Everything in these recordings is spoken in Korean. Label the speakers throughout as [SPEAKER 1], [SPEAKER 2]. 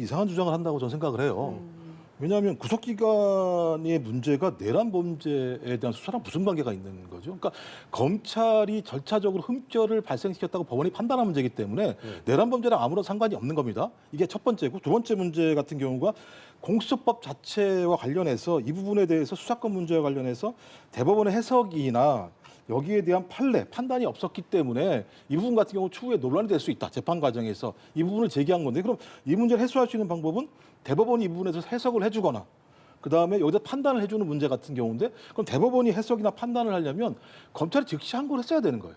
[SPEAKER 1] 이상한 주장을 한다고 저는 생각을 해요. 왜냐하면 구속기관의 문제가 내란 범죄에 대한 수사랑 무슨 관계가 있는 거죠? 그러니까 검찰이 절차적으로 흠결을 발생시켰다고 법원이 판단한 문제이기 때문에 내란 범죄랑 아무런 상관이 없는 겁니다. 이게 첫 번째고, 두 번째 문제 같은 경우가 공수처법 자체와 관련해서 이 부분에 대해서 수사권 문제와 관련해서 대법원의 해석이나 여기에 대한 판단이 없었기 때문에 이 부분 같은 경우 추후에 논란이 될 수 있다. 재판 과정에서 이 부분을 제기한 건데, 그럼 이 문제를 해소할 수 있는 방법은 대법원이 이 부분에서 해석을 해주거나 그다음에 여기다 판단을 해주는 문제 같은 경우인데, 그럼 대법원이 해석이나 판단을 하려면 검찰이 즉시 항고를 했어야 되는 거예요.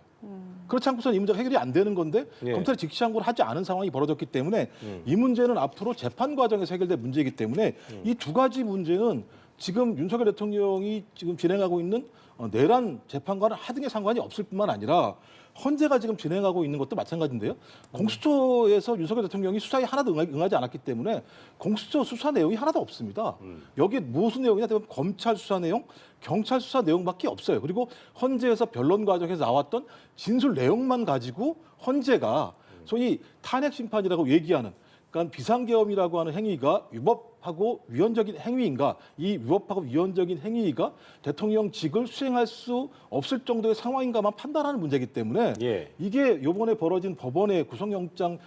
[SPEAKER 1] 그렇지 않고서는 이 문제가 해결이 안 되는 건데 검찰이 즉시 항고를 하지 않은 상황이 벌어졌기 때문에 이 문제는 앞으로 재판 과정에서 해결될 문제이기 때문에 이 두 가지 문제는 지금 윤석열 대통령이 지금 진행하고 있는 내란 재판과는 하등의 상관이 없을 뿐만 아니라 헌재가 지금 진행하고 있는 것도 마찬가지인데요. 공수처에서 윤석열 대통령이 수사에 하나도 응하지 않았기 때문에 공수처 수사 내용이 하나도 없습니다. 여기에 무슨 내용이냐? 대부분 검찰 수사 내용, 경찰 수사 내용밖에 없어요. 그리고 헌재에서 변론 과정에서 나왔던 진술 내용만 가지고 헌재가 소위 탄핵 심판이라고 얘기하는, 그러니까 비상계엄이라고 하는 행위가 위법하고 위헌적인 행위인가, 이 위법하고 위헌적인 행위가 대통령직을 수행할 수 없을 정도의 상황인가만 판단하는 문제이기 때문에 이게 이번에 벌어진 법원의 구속영장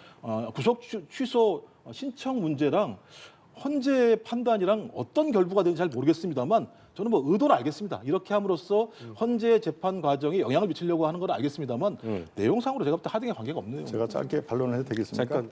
[SPEAKER 1] 구속 취소 신청 문제랑 헌재 판단이랑 어떤 결부가 되는지 잘 모르겠습니다만 저는 뭐 의도는 알겠습니다. 이렇게 함으로써 헌재 재판 과정에 영향을 미치려고 하는 건 알겠습니다만 내용상으로 제가 볼 때 하등의 관계가 없네요.
[SPEAKER 2] 제가 짧게 반론을 해도 되겠습니까?
[SPEAKER 3] 잠깐.